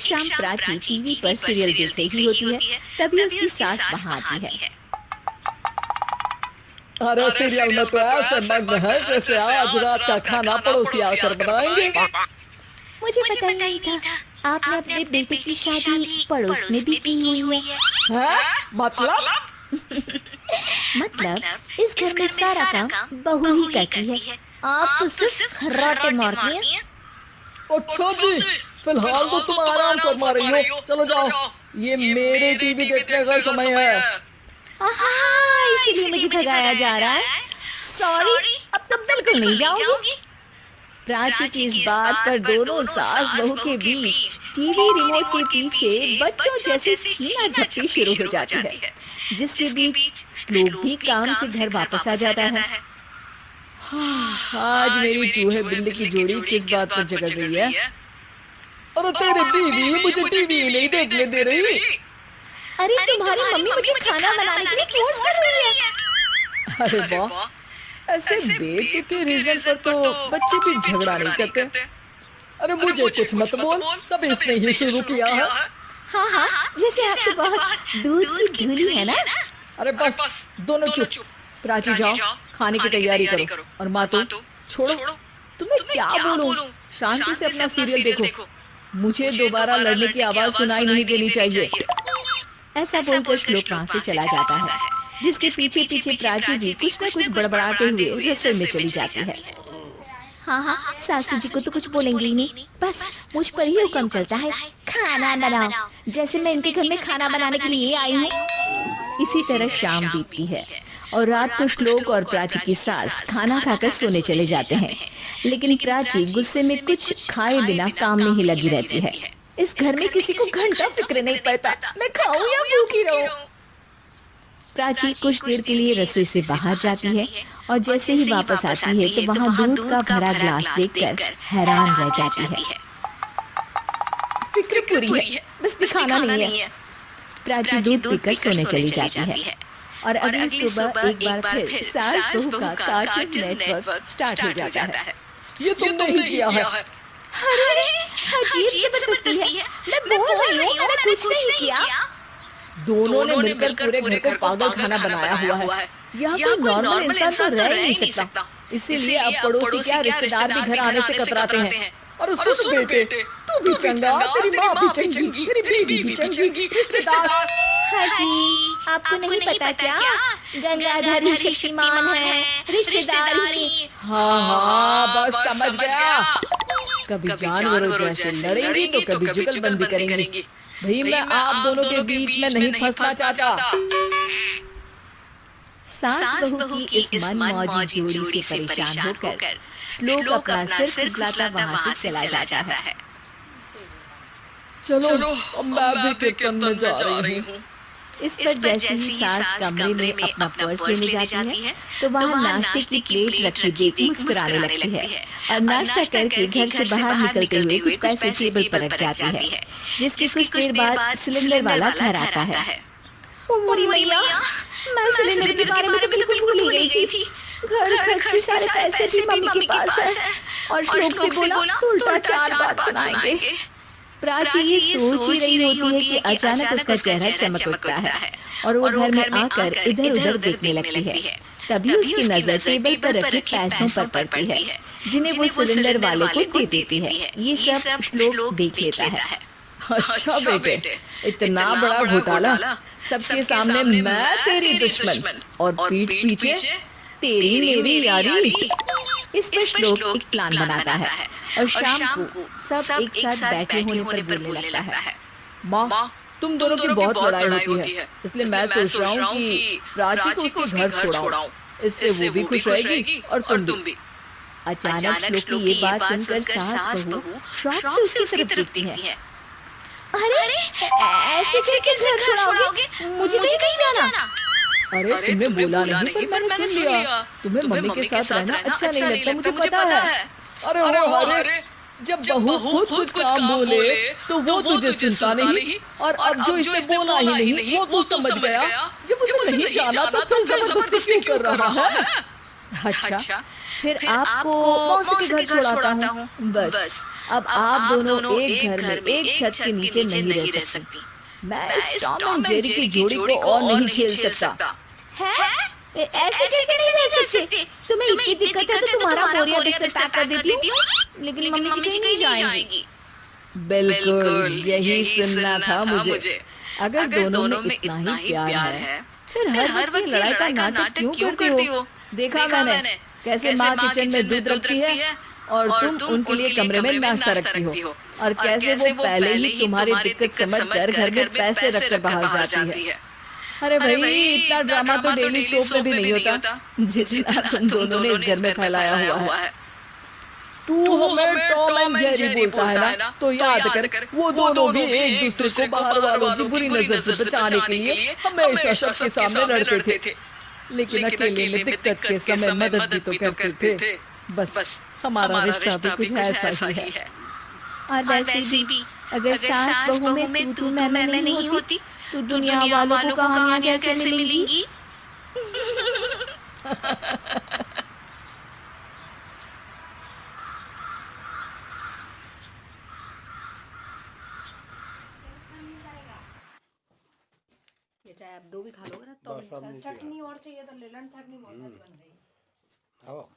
शाम प्राची टीवी पर सीरियल देख रही होती है। तभी उसकी सास वहाँ आती है। अरे सीरियल में तो ऐसे मग्न है जैसे आज रात का खाना पड़ोसी आकर बनाएंगे। मुझे पता ही नहीं था आपने अपने बेटे की शादी पड़ोस में भी की हुई है। हैं? मतलब? मतलब इस घर में सारा काम बहू ही करती है। आप तो सिर्फ खर्राटे मारती हैं। अच्छा जी, फिलहाल तो तुम आराम फरमा रही हो। चलो जाओ, ये मेरे टीवी देखने का समय है। हाँ, इसीलिए मुझे भगाया जा रहा है। सॉरी, अब तो बिल्कुल नहीं जाऊंगी। प्राची की इस बात पर दोनों सास बहू के बीच टीवी रिमोट के पीछे बच्चों जैसे छीना झपटी शुरू हो जाती है, जिसके बीच श्लोक भी काम से घर वापस आ जाता है। आज मेरी चूहे बिल्ली की जोड़ी किस बात पर झगड़ रही है? अरे तेरी बीवी मुझे टीवी नहीं देखने दे रही। अरे तुम्हारी मम्मी मुझे खाना बनाने के लिए फोर्स कर रही है। अरे वाह, ऐसे बेतुके रीजन पर तो बच्चे भी झगड़ा नहीं करते। अरे मुझे कुछ मत बोल, सब इसने ही शुरू किया है। हाँ हाँ, जैसे आपको बहुत दूध की धुली है ना। अरे बस दोनों चुप। प्राची जाओ, खाने की तैयारी करो। और माँ तो छोड़ो, तुम्हें क्या बोलूं, शांति से अपना सीरियल देखो। मुझे दोबारा लड़ने की आवाज सुनाई नहीं देनी चाहिए। ऐसा बोलकर श्लोक वहाँ से चला जाता है, जिसके पीछे पीछे प्राची भी कुछ न कुछ बड़बड़ाते हुए रसोई में चली जाती है। हाँ, सासू जी को तो कुछ बोलेंगे ही नहीं, बस मुझ पर ही हुक्म चलता है, खाना बनाओ, जैसे मैं इनके घर में खाना बनाने के लिए आई हूँ। इसी तरह शाम बीतती है और रात को श्लोक और प्राची की सास खाना खाकर सोने चले जाते हैं, लेकिन प्राची गुस्से में कुछ खाए बिना काम में ही लगी रहती है। इस घर में किसी को घंटा फिक्र नहीं पड़ता, मैं खाऊं या भूखी रहूं। प्राची कुछ देर के लिए रसोई से बाहर जाती है और जैसे ही वापस आती है तो वहाँ दूध का भरा ग्लास देखकर हैरान रह जाती है। फिक्र पूरी है, बस दिखाना नहीं है। प्राची दूध पीकर सोने चली जाती है और अगली सुबह एक बार फिर सास बहू का कार्टून नेटवर्क स्टार्ट हो जाता है। ये तुमने ही किया है। अरे अजीब जबरदस्ती है, मैं बोल रही हूँ मैंने कुछ नहीं किया। दोनों ने मिलकर पूरे घर को पागल खाना बनाया हुआ है। यहाँ कोई नॉर्मल इंसान तो रह ही नहीं सकता। इसीलिए अब पड़ोसी क्या रिश्तेदार भी घर आने से कतराते हैं। और सुन बेटे, तू भी चंगा, तेरी माँ भी चंगी, तेरी बीवी भी चंगी, रिश्तेदार। हाँ जी, आपको नहीं पता क्या, गंगाधर ही शक्तिमान है, रिश्तेदार ही। हाँ, बस समझ गया। कभी जानवरों जैसे लड़ेंगी तो कभी जुगलबंदी करेंगी। भाई मैं आप दोनों के बीच में नहीं फंसना चाहता। सास बहू की इस मनमौजी जोड़ी से परेशान होकर श्लोक अपना सिर खुजलाता वहाँ से चला जाता है। चलो अब मैं भी कीर्तन में जा रही हूँ। इस पर जैसे ही सास कमरे में अपना पर्स लेने जाती है तो वहाँ नाश्ते की प्लेट रखी देख मुस्कुराने लगती है और नाश्ता करके घर से बाहर निकलते हुए कुछ पैसे टेबल पर रख जाती है, जिसके कुछ देर बाद सिलेंडर वाला घर आता है। ओ मोरी मैया, मैं सिलेंडर के बारे में तो बिल्कुल भूल ही गई थी। घर खर्च के सारे पैसे भी मम्मी के पास है और श्लोक से बोला तो उल्टा 4 बात सुनाएंगे। प्राची ये सोच ही रही होती है कि अचानक उसका चेहरा चमक उठता है और वो घर में आकर इधर उधर देखने लगती है। तभी उसकी नजर टेबल पर रखे पैसों पर पड़ती है, जिन्हें वो सिलेंडर वाले को दे देती है। ये सब श्लोक देख लेता है। अच्छा बेटे, इतना बड़ा घोटाला, सबके सामने मैं तेरी दुश्मन और पीठ पीछे तेरी मेरी यारी। इस पर श्लोक एक प्लान बनाता है और शाम को सब एक साथ बैठे होने पर बोलने लगता है। माँ, तुम दोनों की बहुत लड़ाई होती है, इसलिए मैं सोच रहा हूँ कि प्राची को उसके घर छोड़ाऊं। इससे वो भी खुश रहेगी और तुम भी। अचानक श्लोक की ये बात सुनकर सास बहू शौक से उसकी तरफ देखती है। अरे ऐसे कैसे घर छोड़ाओगे? मुझे नहीं जाना। अरे तुम्हें बोला नहीं, पर मैंने सुन लिया। तुम्हें मम्मी के साथ रहना अच्छा नहीं लगता, मुझे पता है। अरे जब बहू खुद कुछ काम बोले तो वो तुझे सुनता नहीं, और अब जो इसने बोला ही नहीं वो तू समझ गया। जब उसे नहीं जाना तो फिर जबरदस्ती क्यों कर रहा है? अच्छा, फिर आपको मौसी के घर छोड़ाता हूँ। बस अब आप दोनों एक घर में एक छत के नीचे नहीं रह सकती। मैं इस टॉम एंड जेरी की जोड़ी को और नहीं झेल सकता। है? ऐसे कैसे नहीं रह सकते? तुम्हें इतनी दिक्कत है तो तुम्हारा बोरिया बिस्तर पैक कर देती हूँ। लेकिन मम्मी जी कहीं नहीं जाएंगी। बिल्कुल यही सुनना था मुझे। अगर दोनों में इतना ही प्यार है फिर हर वक्त ये लड़ाई का नाटक क्यों करती हो? देखा मैंने कैसे माँ किचन में दूध रखती है और तुम उनके लिए कमरे में नाश्ता रखती हो, और कैसे वो पहले ही तुम्हारी दिक्कत समझकर घर में पैसे रखकर बाहर जाती है। अरे भाई इतना ड्रामा तो डेली सोप में भी नहीं होता जितना तुम दोनों ने इस घर में फैलाया हुआ है। तू हमें टॉम एंड जेरी बोलता है ना, तो याद कर वो दोनों भी एक दूसरे को बाहर वालों की बुरी नजर से बचाने के लिए हमेशा सबके सामने लड़ते थे, लेकिन अकेले में दिक्कत के समय मदद भी तो करते थे। बस हमारा रिश्ता भी कुछ ऐसा ही है। और वैसे भी अगर सास बहू में तू मैं नहीं होती तो दुनिया वालों को कहानियां कैसे मिलेंगी? ये चाहे आप 2 भी खा लोगे ना तो बस अब नहीं चाहिए। चटनी और चाहिए तो ले लेना, चटनी बहुत सारी बन गई। आओ